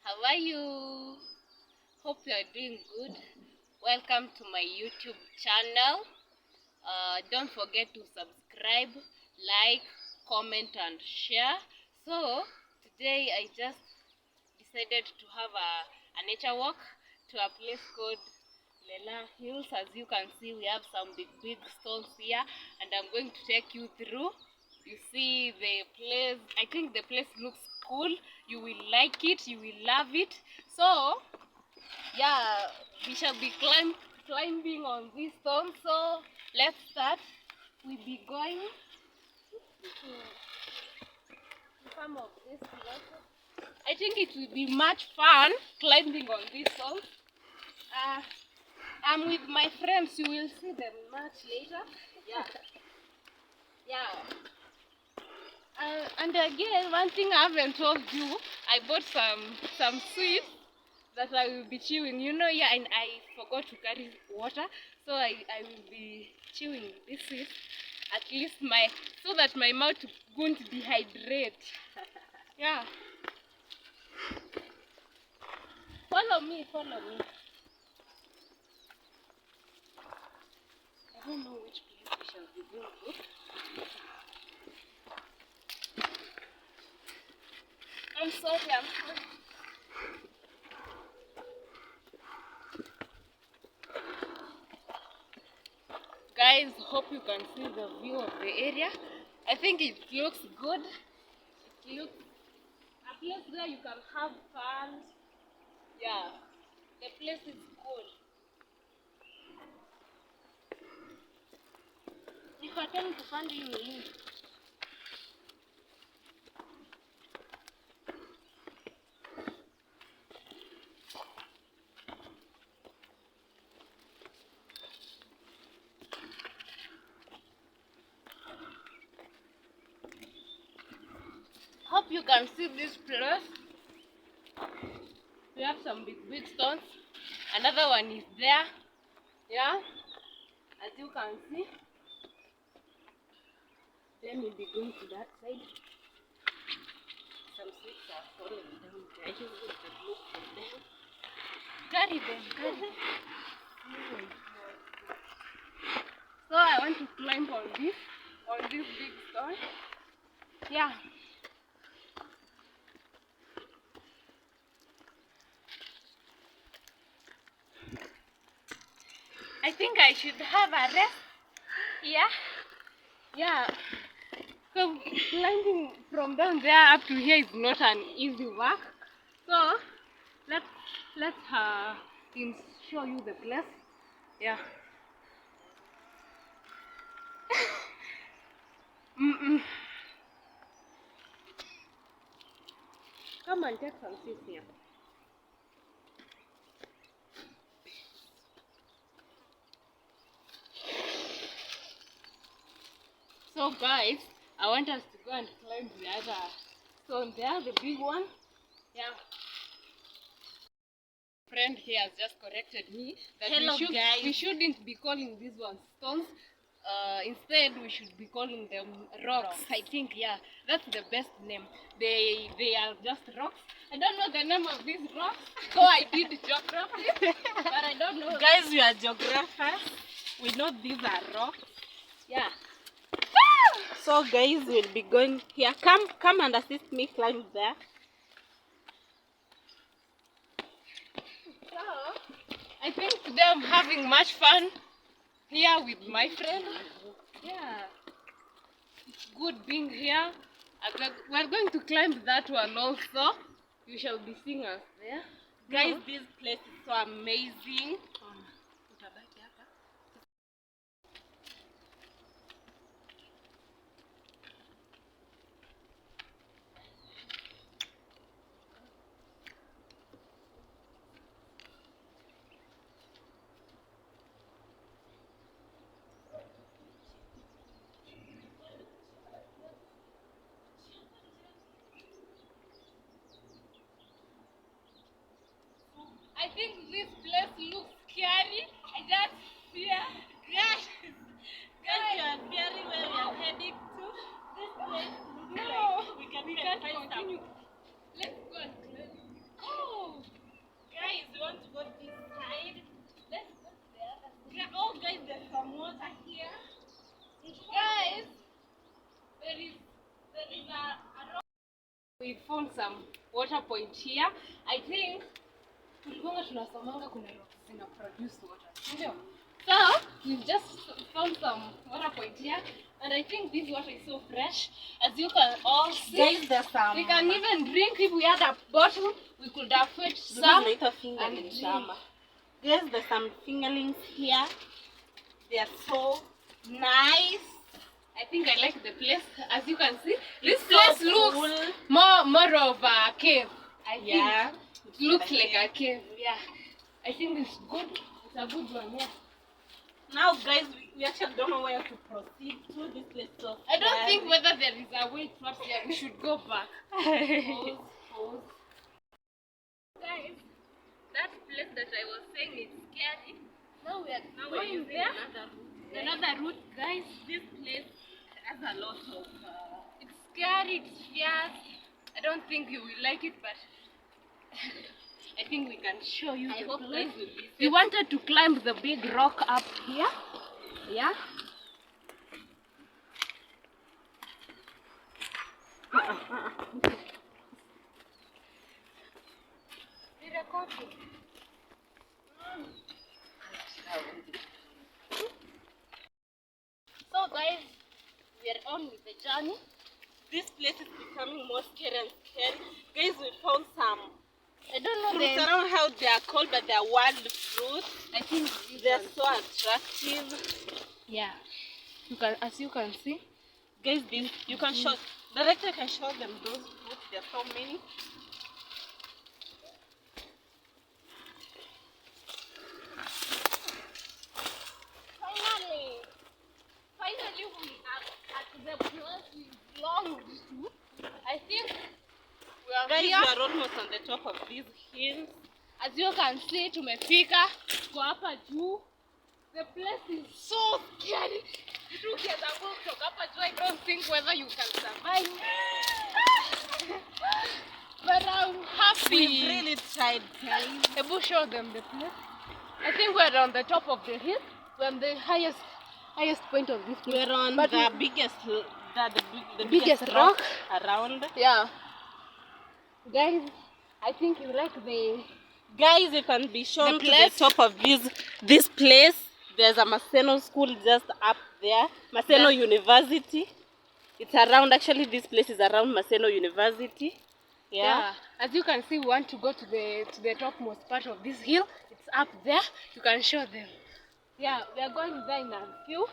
How are you? Hope you are doing good. Welcome to my YouTube channel. Don't forget to subscribe, like, comment and share. So today I just decided to have a nature walk to a place called Lela Hills. As you can see, we have some big stones here, and I'm going to take you through. You see the place. I think the place looks cool. You will like it. You will love it. So yeah, we shall be climbing on these stones. So let's start. We'll be going to some of this. I think it will be much fun climbing on these stones. I'm with my friends. You will see them much later. Yeah. And again, one thing I haven't told you, I bought some sweets that I will be chewing. You know, yeah, and I forgot to carry water, so I will be chewing this sweet at least so that my mouth won't dehydrate. Yeah. Follow me. I don't know which place we shall be going to. I'm sorry. Guys, hope you can see the view of the area. I think it looks good. It looks a place where you can have fun. Yeah, the place is cool. Nikataka kupanda hii milima. Hope you can see this place. We have some big stones. Another one is there. Yeah, as you can see. Then we'll be going to that side. Some sweets are falling down. I just want to look for them. Carry them. So I want to climb on this big stone. Yeah. I think I should have a rest. Yeah. So climbing from down there up to here is not an easy work. So let's show you the place. Yeah. Come and take some seats here. So guys, I want us to go and climb the other stone there, the big one. Yeah. Friend here has just corrected me that we shouldn't be calling these ones stones. Instead, we should be calling them rocks. I think, yeah, that's the best name. They are just rocks. I don't know the name of these rocks, so I did geography, but I don't know. Guys, we are geographers. We know these are rocks. Yeah. So guys, we'll be going here. Come and assist me climb there. So, I think today I'm having much fun here with my friend. Yeah, it's good being here. We're going to climb that one also. You shall be seeing us there. Guys, this place is so amazing. I think this place looks scary. I just fear. Guys, you are very where we are heading to. This place looks like we can't continue. Let's go and climb. Oh, found some water point here. I think tulikuwa tunasomanga kuna rocks zina produce water. Ndio. So we've just found some water point here, and I think this water is so fresh. As you can all see, Guys, there's some. we can even drink. If we had a bottle, we could have fetched some and drink. Guys, there's some fingerlings here. They are so nice. I think I like the place. As you can see, this It's place so looks cool. more of a cave. I think Yeah. it looks like a cave. Yeah, I think it's good. It's a good one. Yeah. Now, guys, we actually don't know where to proceed to. This place so I don't scary. think whether there is a way towards here. We should go back. Pause. Guys, that place that I was saying is scary. Now we are going there. Another route, guys. This place has a lot of. It's scary. It's fierce. I don't think you will like it, but I think we can show you I the hope place. guys will be We wanted to climb the big rock up here. Yeah. So guys, we are on with the journey. This place is becoming more scary and scary. Guys, we found some I don't know fruits. I the. don't know how they are called, but they are wild fruits. I think They are so attractive. yeah. You can, as you can see. Guys, this you can show. Director can show them those fruits. There are so many. Finally, we are at the place we belonged to. I think we are Guys, here. we are almost on the top of these hills. As you can see, tumefika. Tuko hapa juu. The place is so scary. Kitu ukiweza kutoka hapa juu, I don't think whether you can survive. But I'm happy. We really tried, guys. Ebu show them the place. I think we're on the top of the hill. We're on the highest point of this place. We're on But the biggest rock around. yeah. Guys, I think you like the. Guys, you can be shown The to the place? top of this place. There's a Maseno school just up there. Maseno University. It's around, actually this place is around Maseno University. Yeah. As you can see, we want to go to the topmost part of this hill. It's up there. You can show them. Yeah, we are going there in a few.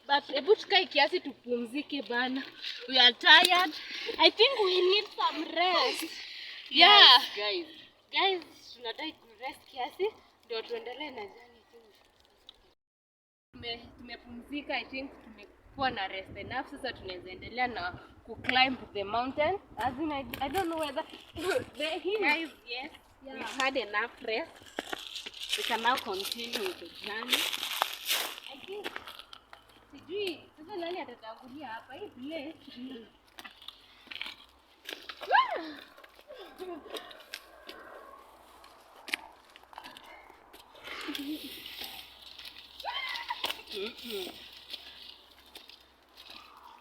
But ebu tukae kiasi tupumzike bana. We are tired. I think we need some rest. Yeah. Guys. Guys, tunadai kurest kiasi ndio tuendelee na journey. Tumepumzika, I think tumekuwa na rest enough. Sasa tunaweza endelea na climb the mountain. As in, I don't know whether the hill. Guys, yes. Yeah. We've had enough rest. We can now continue with the journey. I think sijui sasa nani atatangulia hapa hii place.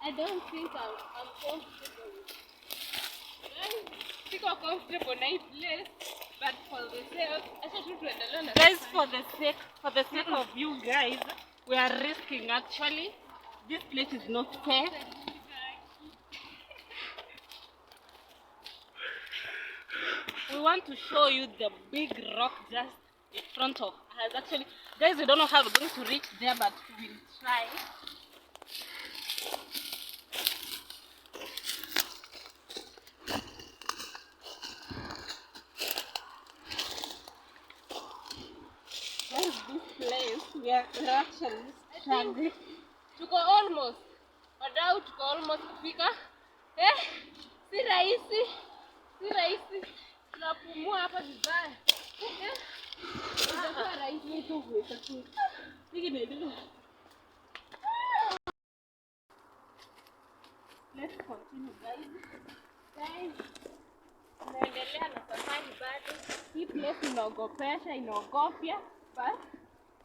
I don't think I'm comfortable with it. Siko comfortable na hii place, but for the sake, acha tu tuendelee na Guys, for the sake of you guys, we are risking actually. This place is not safe. We want to show you the big rock just in front of us. Actually, guys, we don't know how we're going to reach there, but we will try. Guys, this place, we're actually struggling. tuko almost. Wadau tuko almost kufika. Si rahisi. Si rahisi. Tunapumua hapa vibaya. Itakuwa rahisi tu kuweza tu. Let's continue, guys. Guys, tunaendelea na safari bado. Hii place inaogopesha, inaogofya. But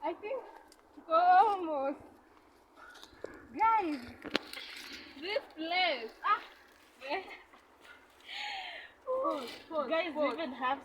I think tuko almost. Guys, this place. Guys, we even have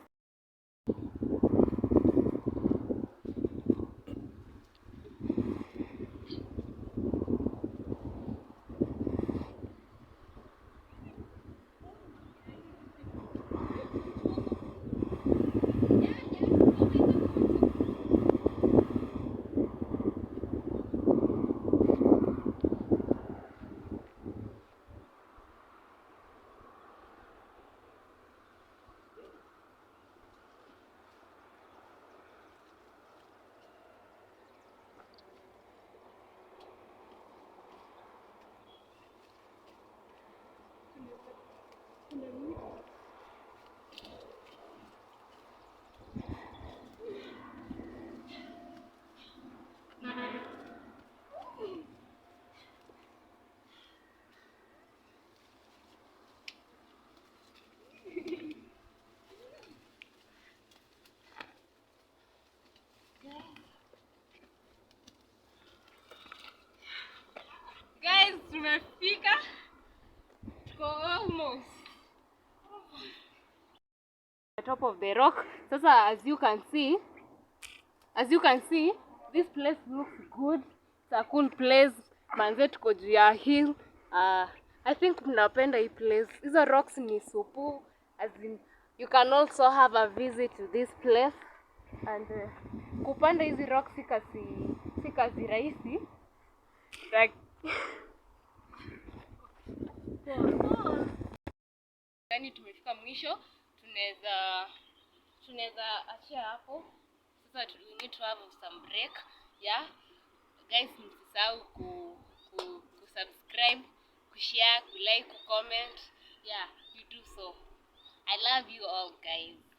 Guys, tumefika. Tuko almost the top of the rock. Sasa as you can see, this place looks good. It's a cool place. Manze tuko juu ya hill. I think mnapenda hii place. Hizo rocks ni supu. As in, you can also have a visit to this place. And kupanda hizi rocks si kazi rahisi. Like yani tumefika mwisho, tunaweza achia hapo. Sasa we need to have some break. Yeah. Guys, msisahau ku subscribe, ku share, ku like, ku comment. Yeah, you do so. I love you all, guys.